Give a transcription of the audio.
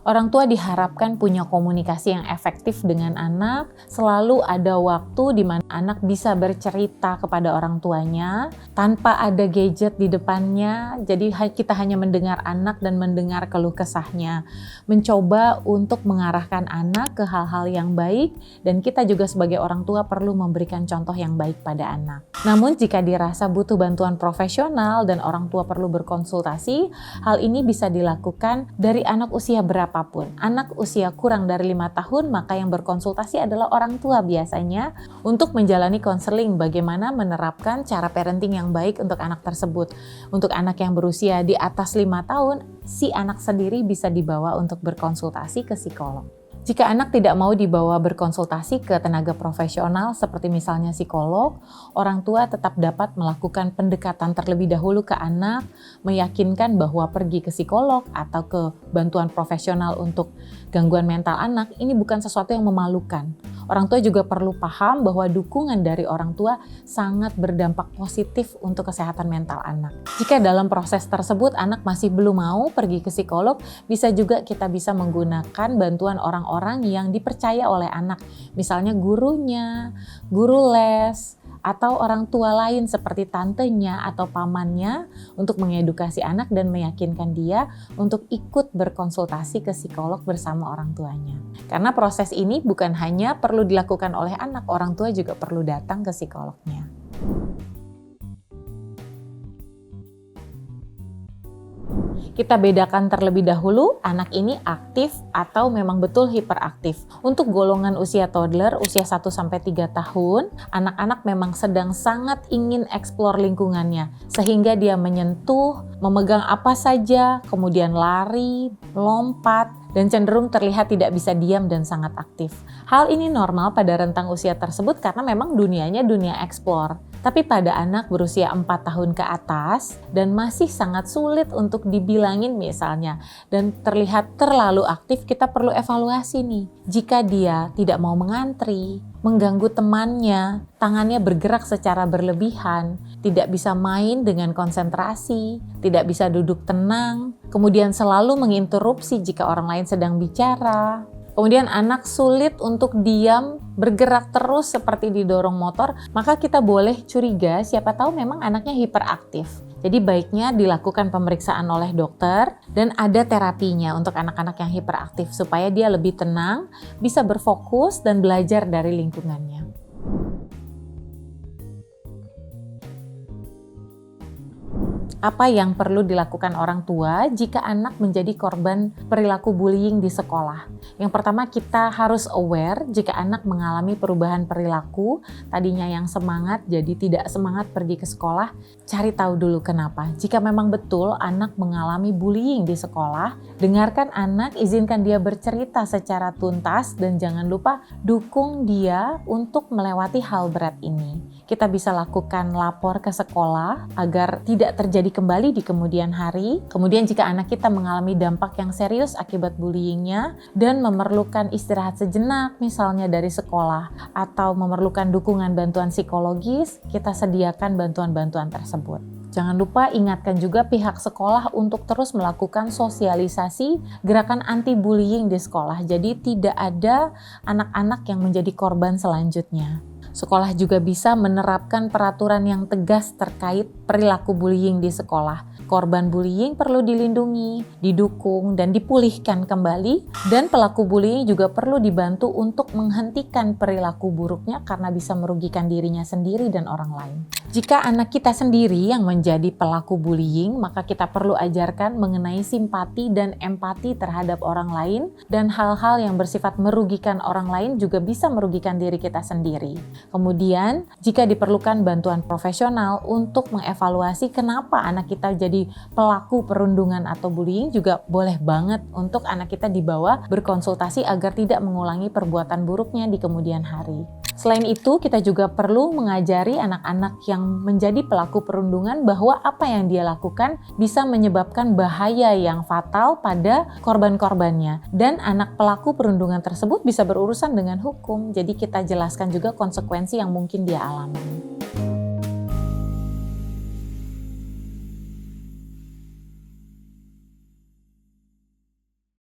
Orang tua diharapkan punya komunikasi yang efektif dengan anak, selalu ada waktu di mana anak bisa bercerita kepada orang tuanya tanpa ada gadget di depannya. Jadi kita hanya mendengar anak dan mendengar keluh kesahnya. Mencoba untuk mengarahkan anak ke hal-hal yang baik, dan kita juga sebagai orang tua perlu memberikan contoh yang baik pada anak. Namun jika dirasa butuh bantuan profesional dan orang tua perlu berkonsultasi, hal ini bisa dilakukan dari anak usia berapapun. Anak usia kurang dari 5 tahun, maka yang berkonsultasi adalah orang tua biasanya untuk menjalani konseling bagaimana menerapkan cara parenting yang baik untuk anak tersebut. Untuk anak yang berusia di atas 5 tahun, si anak sendiri bisa dibawa untuk berkonsultasi ke psikolog. Jika anak tidak mau dibawa berkonsultasi ke tenaga profesional seperti misalnya psikolog, orang tua tetap dapat melakukan pendekatan terlebih dahulu ke anak, meyakinkan bahwa pergi ke psikolog atau ke bantuan profesional untuk gangguan mental anak ini bukan sesuatu yang memalukan. Orang tua juga perlu paham bahwa dukungan dari orang tua sangat berdampak positif untuk kesehatan mental anak. Jika dalam proses tersebut anak masih belum mau pergi ke psikolog, bisa juga kita bisa menggunakan bantuan orang-orang yang dipercaya oleh anak. Misalnya gurunya, guru les, atau orang tua lain seperti tantenya atau pamannya untuk mengedukasi anak dan meyakinkan dia untuk ikut berkonsultasi ke psikolog bersama orang tuanya. Karena proses ini bukan hanya perlu dilakukan oleh anak, orang tua juga perlu datang ke psikolognya. Kita bedakan terlebih dahulu anak ini aktif atau memang betul hiperaktif. Untuk golongan usia toddler, usia 1-3 tahun, anak-anak memang sedang sangat ingin eksplor lingkungannya. Sehingga dia menyentuh, memegang apa saja, kemudian lari, lompat, dan cenderung terlihat tidak bisa diam dan sangat aktif. Hal ini normal pada rentang usia tersebut karena memang dunianya dunia eksplor. Tapi pada anak berusia 4 tahun ke atas dan masih sangat sulit untuk dibilangin misalnya dan terlihat terlalu aktif, kita perlu evaluasi nih. Jika dia tidak mau mengantri, mengganggu temannya, tangannya bergerak secara berlebihan, tidak bisa main dengan konsentrasi, tidak bisa duduk tenang, kemudian selalu menginterupsi jika orang lain sedang bicara. Kemudian anak sulit untuk diam, bergerak terus seperti didorong motor, maka kita boleh curiga siapa tahu memang anaknya hiperaktif. Jadi baiknya dilakukan pemeriksaan oleh dokter dan ada terapinya untuk anak-anak yang hiperaktif supaya dia lebih tenang, bisa berfokus dan belajar dari lingkungannya. Apa yang perlu dilakukan orang tua jika anak menjadi korban perilaku bullying di sekolah? Yang pertama, kita harus aware jika anak mengalami perubahan perilaku, tadinya yang semangat jadi tidak semangat pergi ke sekolah, cari tahu dulu kenapa. Jika memang betul anak mengalami bullying di sekolah, dengarkan anak, izinkan dia bercerita secara tuntas dan jangan lupa dukung dia untuk melewati hal berat ini. Kita bisa lakukan lapor ke sekolah agar tidak terjadi kembali di kemudian hari. Kemudian jika anak kita mengalami dampak yang serius akibat bullyingnya dan memerlukan istirahat sejenak misalnya dari sekolah atau memerlukan dukungan bantuan psikologis, kita sediakan bantuan-bantuan tersebut. Jangan lupa ingatkan juga pihak sekolah untuk terus melakukan sosialisasi gerakan anti-bullying di sekolah. Jadi tidak ada anak-anak yang menjadi korban selanjutnya. Sekolah juga bisa menerapkan peraturan yang tegas terkait perilaku bullying di sekolah. Korban bullying perlu dilindungi, didukung, dan dipulihkan kembali. Dan pelaku bullying juga perlu dibantu untuk menghentikan perilaku buruknya karena bisa merugikan dirinya sendiri dan orang lain. Jika anak kita sendiri yang menjadi pelaku bullying, maka kita perlu ajarkan mengenai simpati dan empati terhadap orang lain, dan hal-hal yang bersifat merugikan orang lain juga bisa merugikan diri kita sendiri. Kemudian, jika diperlukan bantuan profesional untuk mengevaluasi kenapa anak kita jadi pelaku perundungan atau bullying, juga boleh banget untuk anak kita dibawa berkonsultasi agar tidak mengulangi perbuatan buruknya di kemudian hari. Selain itu, kita juga perlu mengajari anak-anak yang menjadi pelaku perundungan bahwa apa yang dia lakukan bisa menyebabkan bahaya yang fatal pada korban-korbannya. Dan anak pelaku perundungan tersebut bisa berurusan dengan hukum, jadi kita jelaskan juga konsekuensi yang mungkin dia alami.